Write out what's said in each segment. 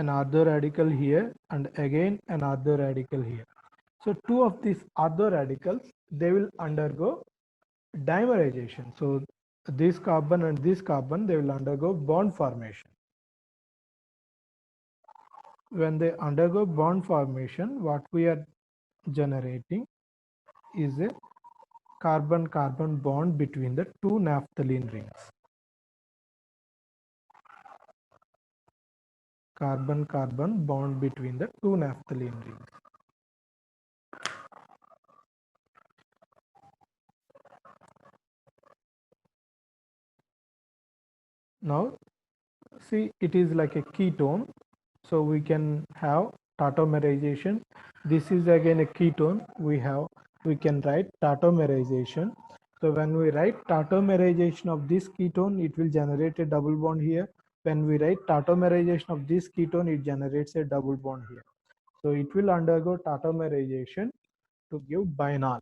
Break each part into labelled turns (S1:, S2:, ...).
S1: an ortho radical here, and again an ortho radical here. So two of these ortho radicals, they will undergo dimerization. So this carbon and this carbon, they will undergo bond formation. When they undergo bond formation, what we are generating is a carbon-carbon bond between the two naphthalene rings. Carbon-carbon bond between the two naphthalene rings. Now, see, it is like a ketone. So we can have tautomerization. This is again a ketone. We can write tautomerization. So when we write tautomerization of this ketone, it will generate a double bond here. When we write tautomerization of this ketone, it generates a double bond here. So it will undergo tautomerization to give bienal.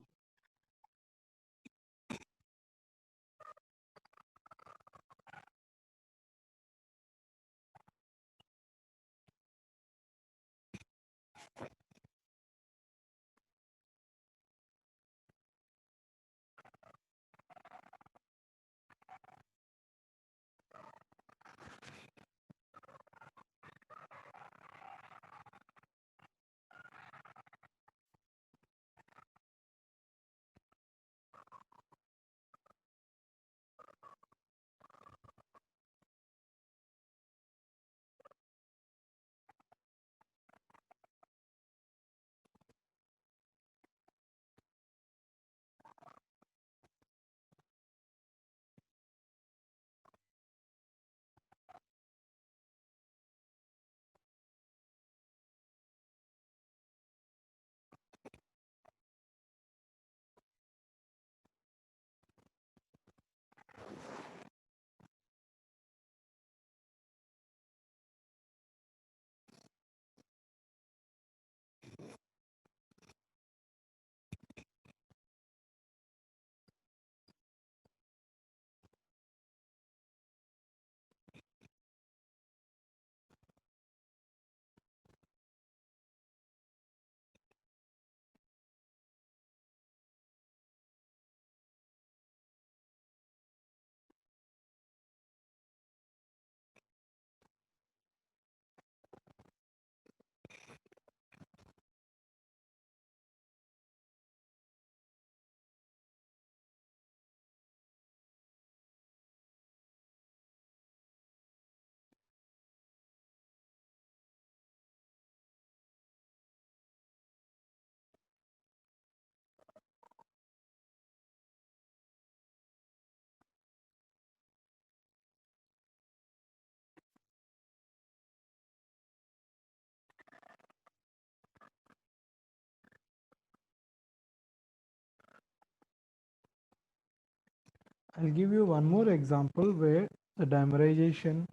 S1: I'll give you one more example where the dimerization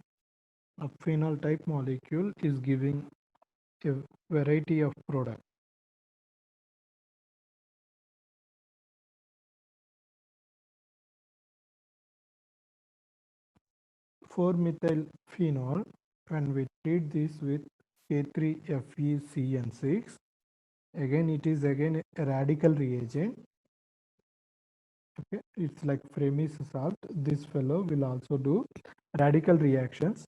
S1: of phenol type molecule is giving a variety of product. 4-methyl phenol, when we treat this with K3FeCN6, again it is again a radical reagent. Okay, it's like Fremis salt. This fellow will also do radical reactions.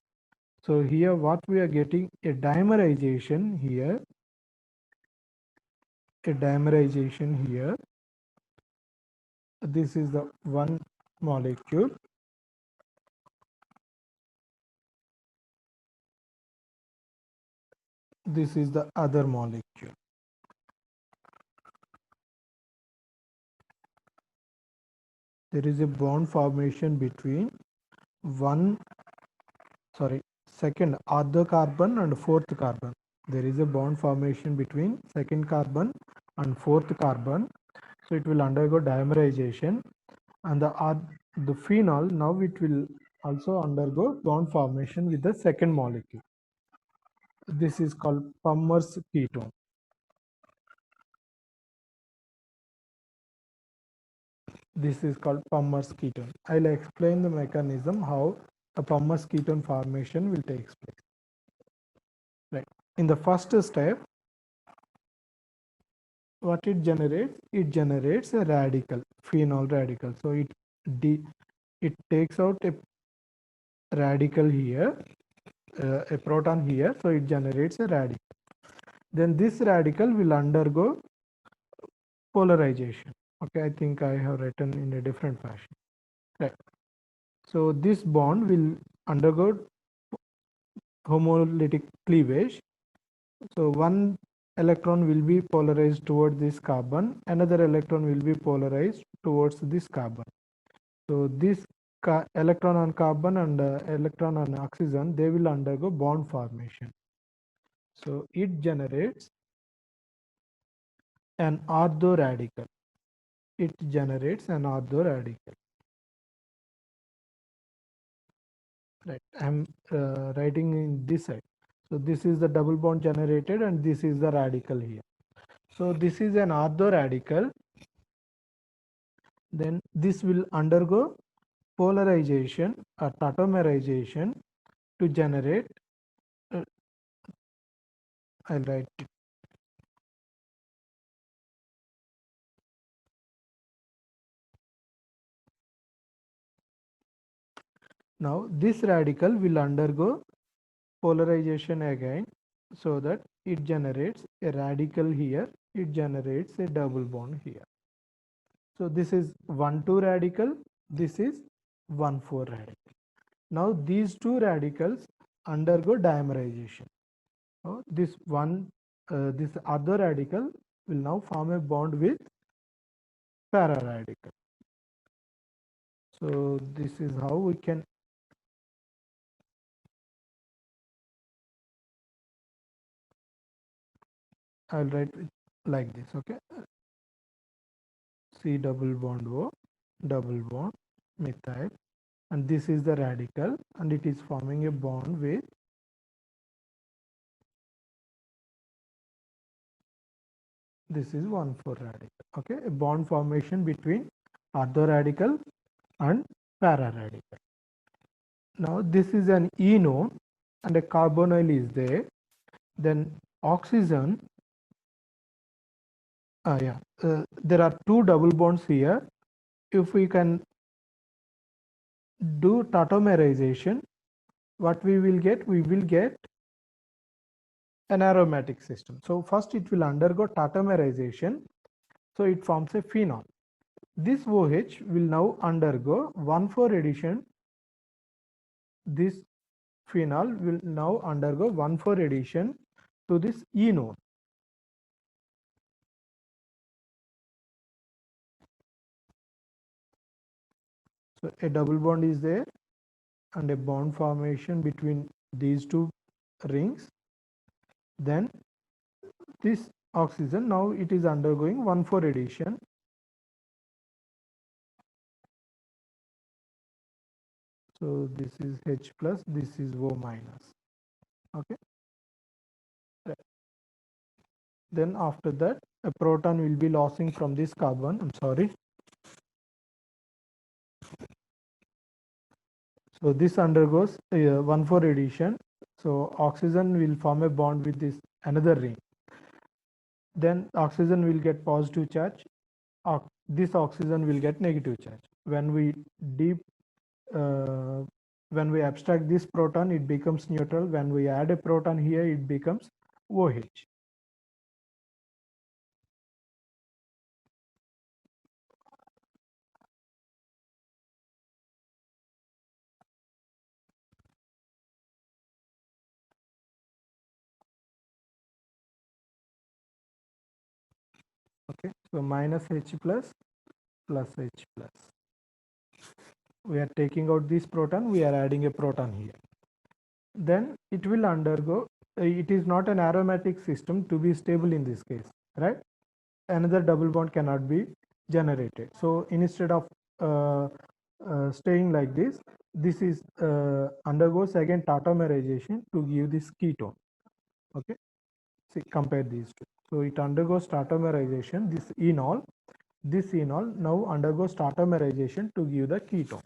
S1: So here what we are getting, a dimerization here, a dimerization here. This is the one molecule. This is the other molecule. There is a bond formation between second ortho carbon and fourth carbon. There is a bond formation between second carbon and fourth carbon. So it will undergo dimerization, and the phenol, now it will also undergo bond formation with the second molecule. This is called Palmer's ketone. This is called Palmer's ketone. I'll explain the mechanism how a Palmer's ketone formation will take place. in the first step, what it generates? It generates a radical, phenol radical. So it takes out a radical here, a proton here, so it generates a radical. Then this radical will undergo polarization. Okay, I think I have written in a different fashion. Right. So this bond will undergo homolytic cleavage. So one electron will be polarized towards this carbon, another electron will be polarized towards this carbon. So this electron on carbon and electron on oxygen, they will undergo bond formation. So it generates an ortho radical. It generates an ortho radical. Right. I'm writing in this side. So this is the double bond generated and this is the radical here. So this is an ortho radical. Then this will undergo polarization or tautomerization to generate, I'll write it. Now this radical will undergo polarization again, so that it generates a radical here, it generates a double bond here. So this is 1,2 radical, this is 1,4 radical. Now these two radicals undergo dimerization. So this other radical will now form a bond with para radical. So this is how we can I'll write it like this. Okay, C double bond O, double bond methyl, and this is the radical, and it is forming a bond with this is 1,4 radical. Okay, a bond formation between ortho radical and para radical. Now this is an enone and a carbonyl is there. Then oxygen, there are two double bonds here. If we can do tautomerization, what we will get? We will get an aromatic system. So first it will undergo tautomerization. So it forms a phenol. This OH will now undergo 1,4 addition. This phenol will now undergo 1,4 addition to this enone. So a double bond is there and a bond formation between these two rings. Then this oxygen, now it is undergoing 1,4 addition. So this is H plus, this is O minus. Okay. Then after that, a proton will be losing from this carbon. I'm sorry. So this undergoes 1,4 addition. So oxygen will form a bond with this another ring. Then oxygen will get positive charge. This oxygen will get negative charge. When we uh, when we abstract this proton, it becomes neutral. When we add a proton here, it becomes OH. Okay, so minus H plus H plus. We are taking out this proton, we are adding a proton here. Then it will undergo, it is not an aromatic system to be stable in this case, right? Another double bond cannot be generated. So instead of staying like this is undergoes again tautomerization to give this ketone. Okay, see, compare these two. So it undergoes tautomerization, this enol now undergoes tautomerization to give the ketone.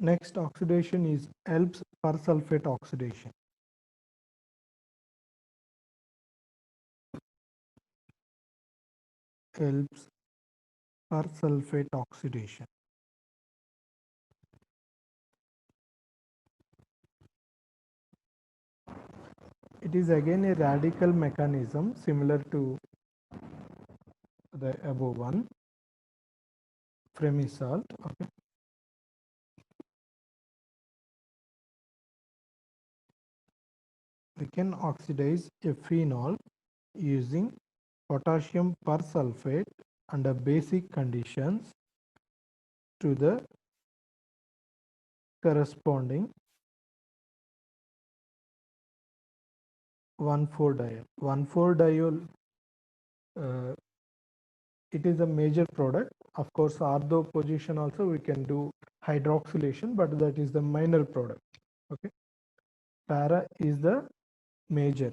S1: Next oxidation is ELBS persulfate oxidation. ELBS persulfate oxidation. It is again a radical mechanism similar to the above one, Fremisalt. Okay. We can oxidize a phenol using potassium persulfate under basic conditions to the corresponding 1,4-diol. 1,4-diol, it is a major product. Of course, ortho position also we can do hydroxylation, but that is the minor product. Okay. Para is the major.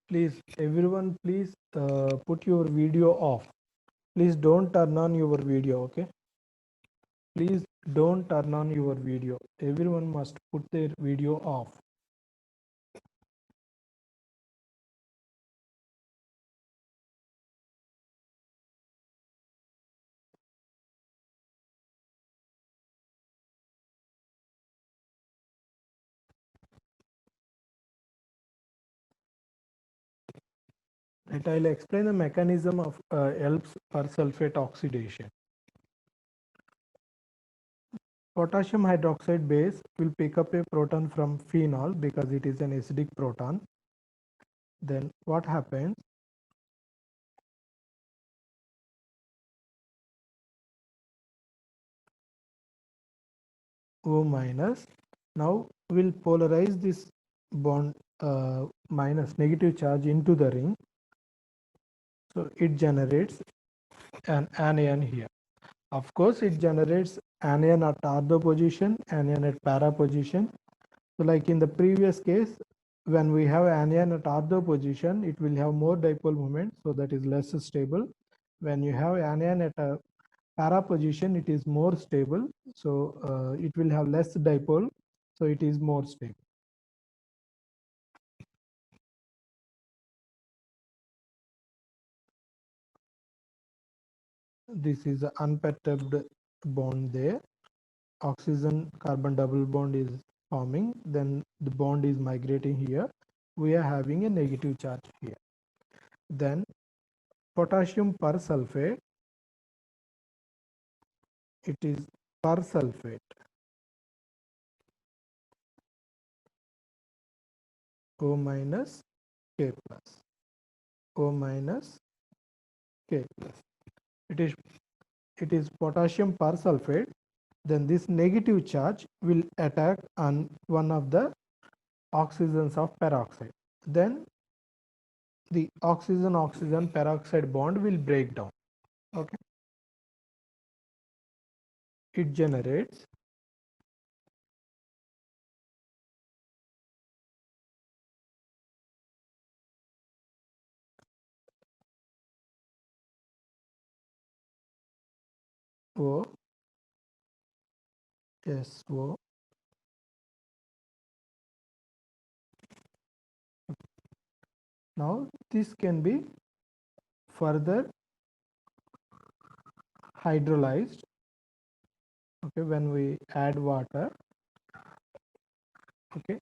S1: Please, everyone, please put your video off. Please don't turn on your video. Okay. Please don't turn on your video. Everyone must put their video off. Right, I'll explain the mechanism of ELBS persulfate oxidation. Potassium hydroxide base will pick up a proton from phenol because it is an acidic proton. Then what happens? O minus. Now we'll polarize this bond minus negative charge into the ring. So it generates an anion here. Of course, it generates anion at ortho position, anion at para position. So like in the previous case, when we have anion at ortho position, it will have more dipole moment, so that is less stable. When you have anion at a para position, it is more stable, so it will have less dipole, so it is more stable. This is an unperturbed bond there. Oxygen carbon double bond is forming, then the bond is migrating here. We are having a negative charge here. Then potassium persulfate, it is persulfate. O minus K plus. O minus K plus. It is potassium persulfate. Then this negative charge will attack on one of the oxygens of peroxide. Then the oxygen-oxygen peroxide bond will break down. Okay. It generates O, SO. Now this can be further hydrolyzed. Okay, when we add water. Okay,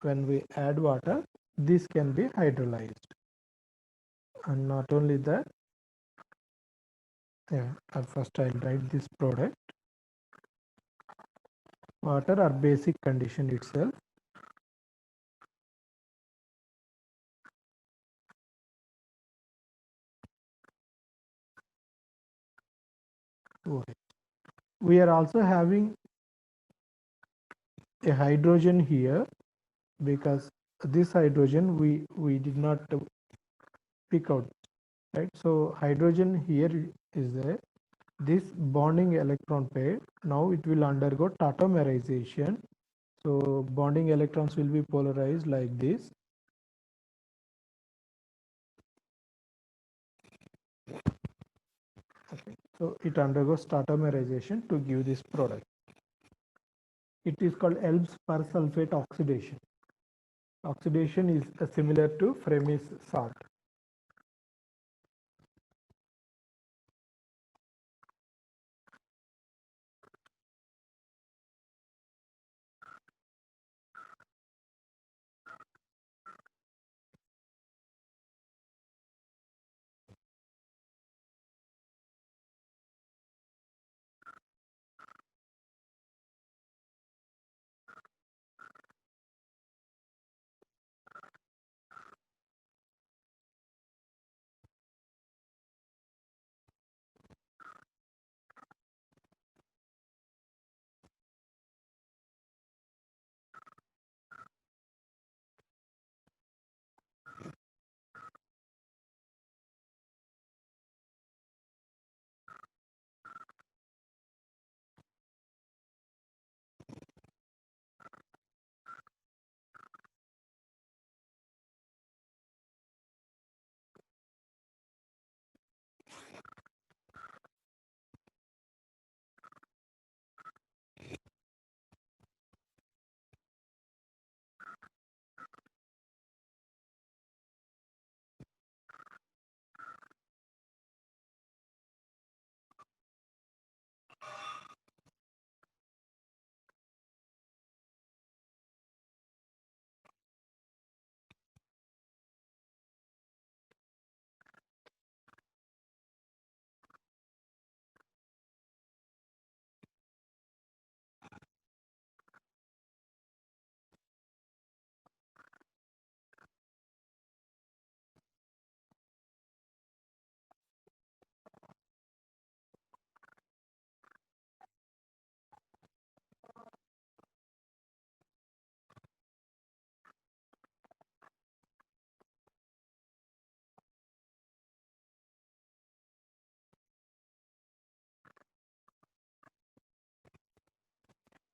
S1: when we add water, this can be hydrolyzed. And not only that, yeah, first I'll write this product. Water or basic condition itself. OH. We are also having a hydrogen here because this hydrogen we did not pick out, right? So hydrogen here is there. This bonding electron pair, now it will undergo tautomerization. So bonding electrons will be polarized like this. Okay. So it undergoes tautomerization to give this product. It is called Elb's persulfate oxidation. Oxidation is similar to Fremis salt.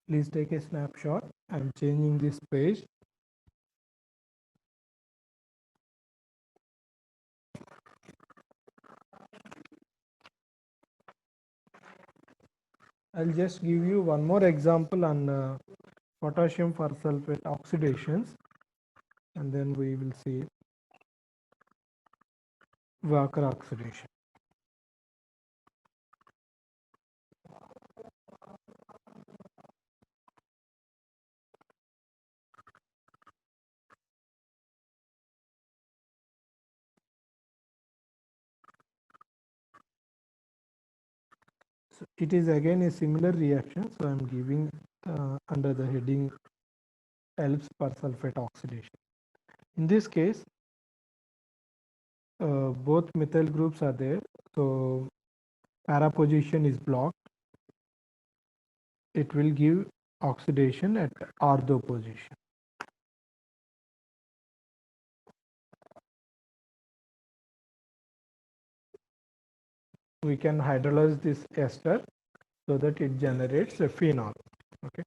S1: Please take a snapshot. I'm changing this page. I'll just give you one more example on potassium persulfate oxidations, and then we will see Walker oxidation. So it is again a similar reaction. So I'm giving under the heading Elb's persulfate oxidation. In this case, both methyl groups are there. So para position is blocked. It will give oxidation at ortho position. We can hydrolyze this ester so that it generates a phenol. Okay.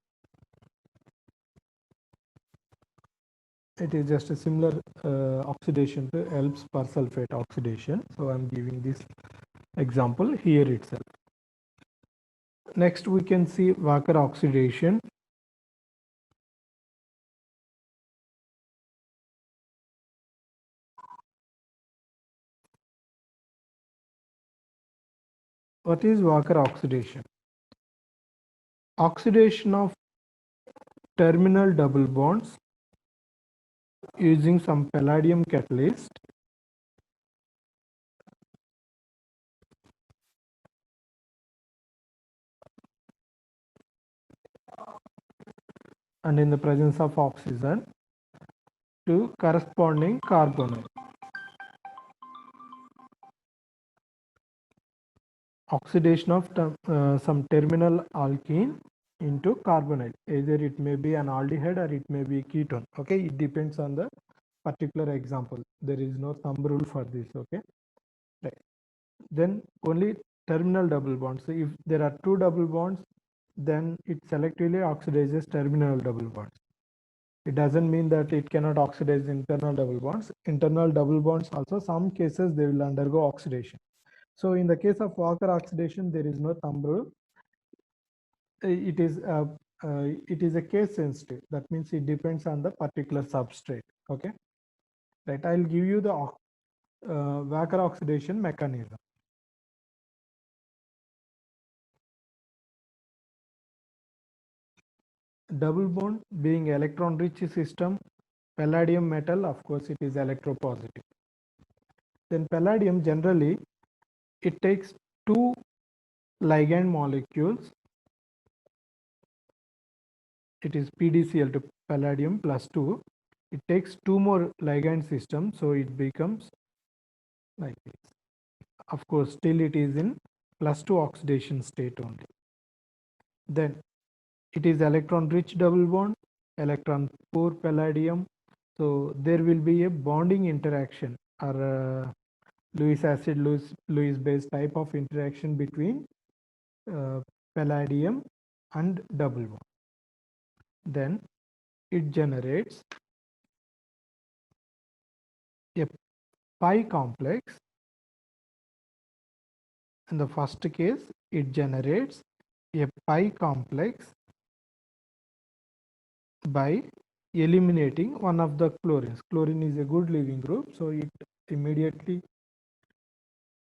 S1: It is just a similar oxidation to Elb's persulfate oxidation. So I'm giving this example here itself. Next, we can see Walker oxidation. What is Walker oxidation? Oxidation of terminal double bonds using some palladium catalyst and in the presence of oxygen to corresponding carbonyl. oxidation of some terminal alkene into carbonyl. Either it may be an aldehyde or it may be a ketone. Okay, it depends on the particular example. There is no thumb rule for this. Okay, right. Then only terminal double bonds. So if there are two double bonds, then it selectively oxidizes terminal double bonds. It doesn't mean that it cannot oxidize internal double bonds. Internal double bonds also, some cases they will undergo oxidation. So in the case of Walker oxidation, there is no thumb rule. It is a case sensitive. That means it depends on the particular substrate. Okay, right. I'll give you the Walker oxidation mechanism. Double bond being electron rich system, palladium metal, of course, it is electropositive. Then palladium generally it takes two ligand molecules. It is PDCl to palladium plus 2. It takes two more ligand systems, so it becomes like this. Of course, still it is in plus 2 oxidation state only. Then it is electron rich double bond, electron poor palladium. So there will be a bonding interaction or Lewis acid Lewis base type of interaction between palladium and double bond. Then it generates a pi complex. In the first case, it generates a pi complex by eliminating one of the chlorines. Chlorine is a good leaving group, so it immediately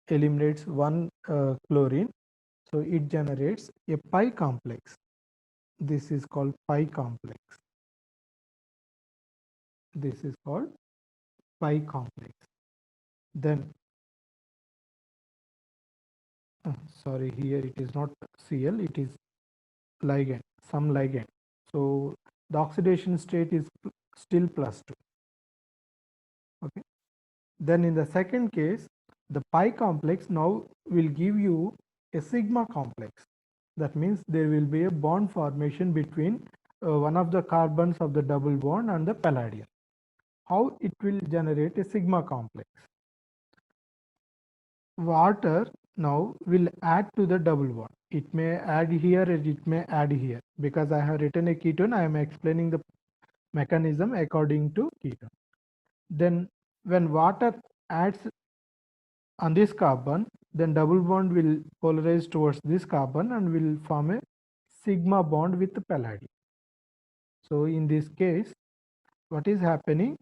S1: eliminates one chlorine. So it generates a pi complex. This is called pi complex. This is called pi complex. Then, sorry, here it is not Cl, it is ligand, some ligand. So the oxidation state is still plus 2. Okay. Then in the second case, the pi complex now will give you a sigma complex. That means there will be a bond formation between one of the carbons of the double bond and the palladium. How it will generate a sigma complex? Water now will add to the double bond. It may add here and it may add here. Because I have written a ketone, I am explaining the mechanism according to ketone. Then when water adds on this carbon, then double bond will polarize towards this carbon and will form a sigma bond with the palladium. So in this case, what is happening?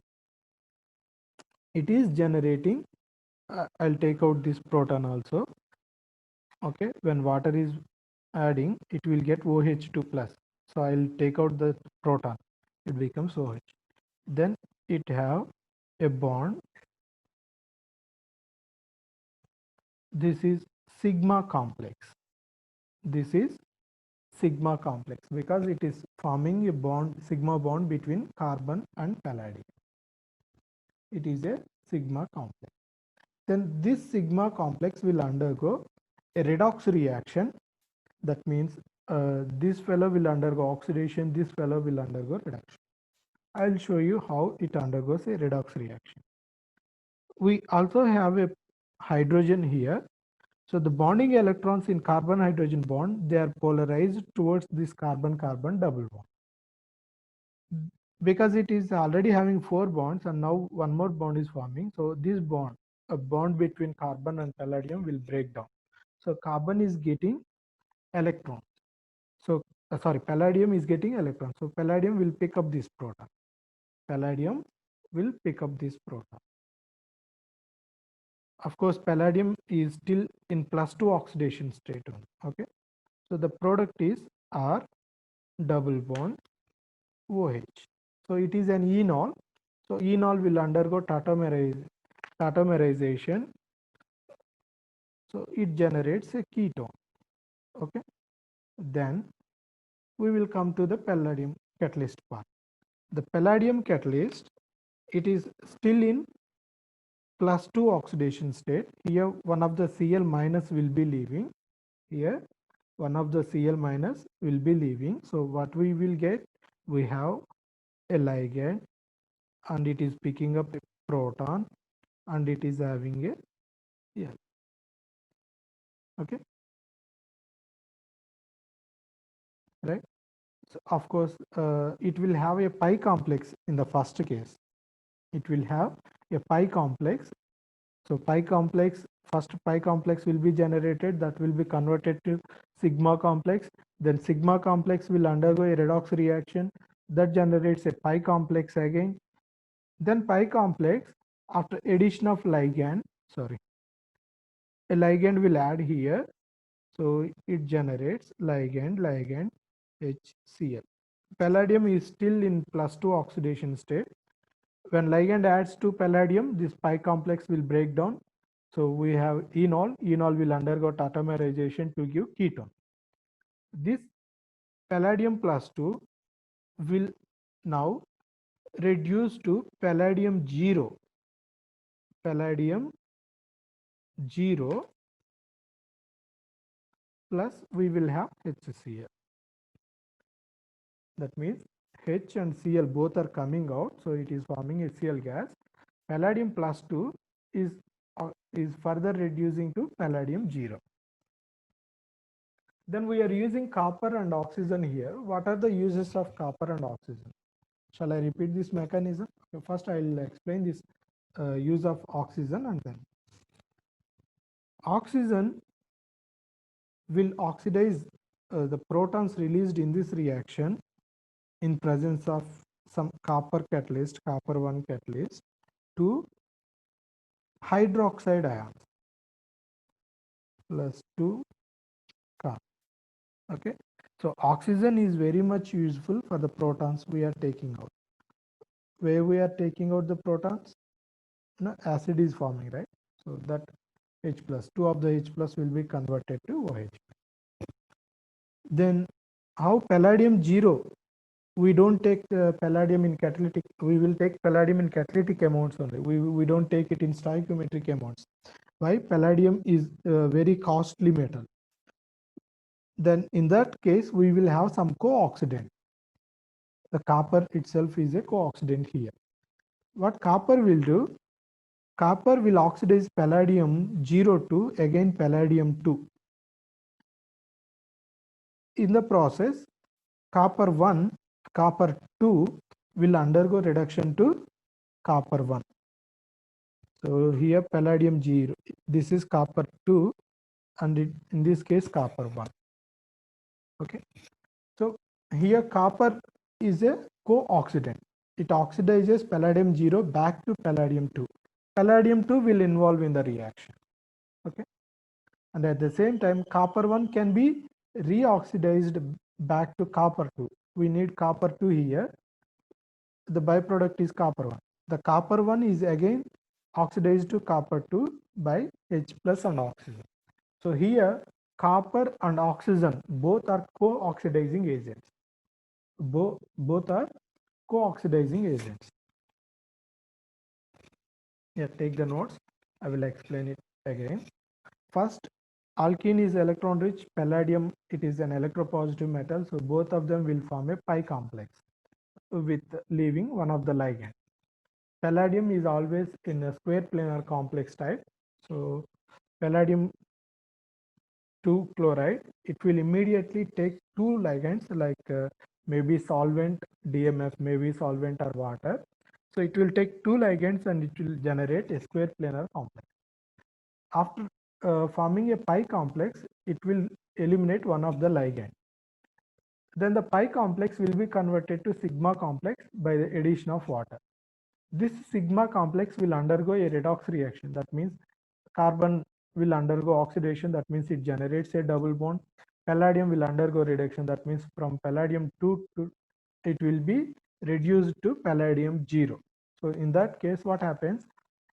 S1: It is generating, I'll take out this proton also. Okay, when water is adding, it will get OH2 plus. So I'll take out the proton, it becomes OH. Then it have a bond. This is sigma complex. This is sigma complex because it is forming a bond, sigma bond between carbon and palladium. It is a sigma complex. Then this sigma complex will undergo a redox reaction. That means this fellow will undergo oxidation, this fellow will undergo reduction. I will show you how it undergoes a redox reaction. We also have a hydrogen here. So the bonding electrons in carbon hydrogen bond, they are polarized towards this carbon carbon double bond. Because it is already having 4 bonds and now one more bond is forming. So this bond, a bond between carbon and palladium will break down. So carbon is getting electrons. So sorry, palladium is getting electrons. So palladium will pick up this proton. Palladium will pick up this proton. Of course, palladium is still in plus 2 oxidation state. Okay. So the product is R double bond OH. So it is an enol. So enol will undergo tautomerization. So it generates a ketone. Okay. Then we will come to the palladium catalyst part. The palladium catalyst, it is still in plus 2 oxidation state. Here one of the Cl minus will be leaving. Here one of the Cl minus will be leaving. So what we will get, we have a ligand and it is picking up a proton and it is having a yeah. Okay, right. So of course it will have a pi complex in the first case. It will have a pi complex. So pi complex, first pi complex will be generated, that will be converted to sigma complex. Then sigma complex will undergo a redox reaction that generates a pi complex again. Then pi complex, after addition of ligand, sorry, a ligand will add here. So it generates ligand HCl. Palladium is still in +2 oxidation state. When ligand adds to palladium, this pi complex will break down. So we have enol. Enol will undergo tautomerization to give ketone. This palladium +2 will now reduce to palladium 0. Palladium 0 plus we will have HCl. That means H and Cl both are coming out. So it is forming HCl gas. Palladium +2 is further reducing to palladium 0. Then we are using copper and oxygen here. What are the uses of copper and oxygen? Shall I repeat this mechanism? Okay, first, I will explain this use of oxygen, and then oxygen will oxidize the protons released in this reaction in presence of some copper catalyst, copper 1 catalyst, to hydroxide ions +2 copper. Okay, so oxygen is very much useful for the protons we are taking out. Where we are taking out the protons, no, acid is forming, right? So that H plus, 2 of the H plus will be converted to OH. Then how palladium 0? We don't take palladium in catalytic, we will take palladium in catalytic amounts only. We don't take it in stoichiometric amounts. Why? Palladium is a very costly metal. Then in that case, we will have some co-oxidant. The copper itself is a co-oxidant here. What copper will do? Copper will oxidize palladium 0 to again palladium 2. In the process, copper 1, copper 2 will undergo reduction to copper 1. So here palladium 0, this is copper 2 and in this case copper 1. Okay. So here copper is a co-oxidant. It oxidizes palladium 0 back to palladium 2. Palladium 2 will involve in the reaction. Okay. And at the same time, copper 1 can be reoxidized back to copper 2. We need copper 2 here. The byproduct is copper 1. The copper 1 is again oxidized to copper 2 by H plus and oxygen. So here copper and oxygen both are co-oxidizing agents. Both are co-oxidizing agents. Yeah, take the notes. I will explain it again. First, alkene is electron rich, palladium, it is an electropositive metal. So both of them will form a pi complex with leaving one of the ligand. Palladium is always in a square planar complex type. So palladium 2 chloride, it will immediately take two ligands like maybe solvent, DMF, maybe solvent or water. So it will take two ligands and it will generate a square planar complex. After forming a pi complex, it will eliminate one of the ligand. Then the pi complex will be converted to sigma complex by the addition of water. This sigma complex will undergo a redox reaction. That means carbon will undergo oxidation. That means it generates a double bond. Palladium will undergo reduction. That means from palladium 2 to it will be reduced to palladium 0. So in that case, what happens?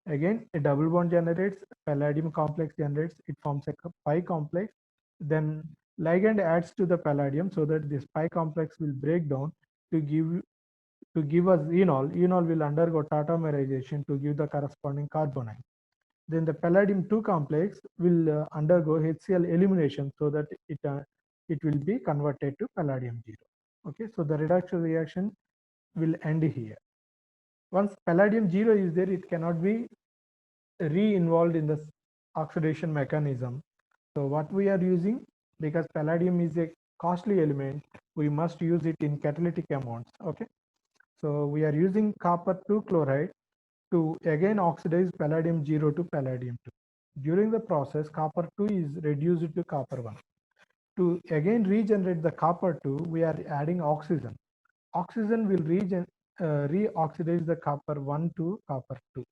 S1: Again, a double bond generates, palladium complex generates, it forms a pi complex. Then ligand adds to the palladium so that this pi complex will break down to give us enol. Enol will undergo tautomerization to give the corresponding carbonyl. then the palladium 2 complex will undergo HCl elimination so that it will be converted to palladium 0. Okay, so the reduction reaction will end here. Once palladium 0 is there, it cannot be re-involved in the oxidation mechanism. So what we are using, because palladium is a costly element, we must use it in catalytic amounts. Okay, so we are using copper 2 chloride to again oxidize palladium 0 to palladium 2. During the process, copper 2 is reduced to copper 1. To again regenerate the copper 2, we are adding oxygen. Oxygen will re-oxidize the copper 1 to copper 2.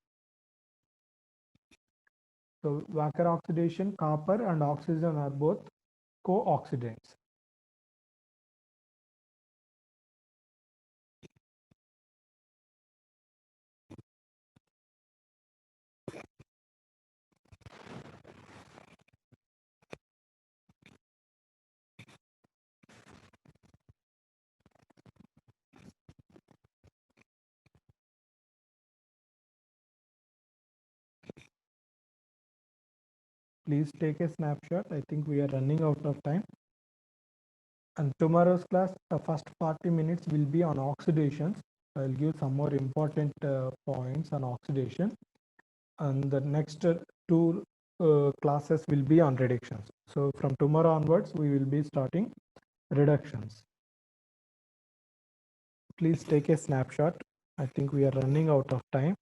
S1: So Walker oxidation, copper and oxygen are both co-oxidants. Please take a snapshot. I think we are running out of time. And tomorrow's class, the first 40 minutes will be on oxidations. I'll give some more important points on oxidation. And the next two classes will be on reductions. So from tomorrow onwards, we will be starting reductions. Please take a snapshot. I think we are running out of time.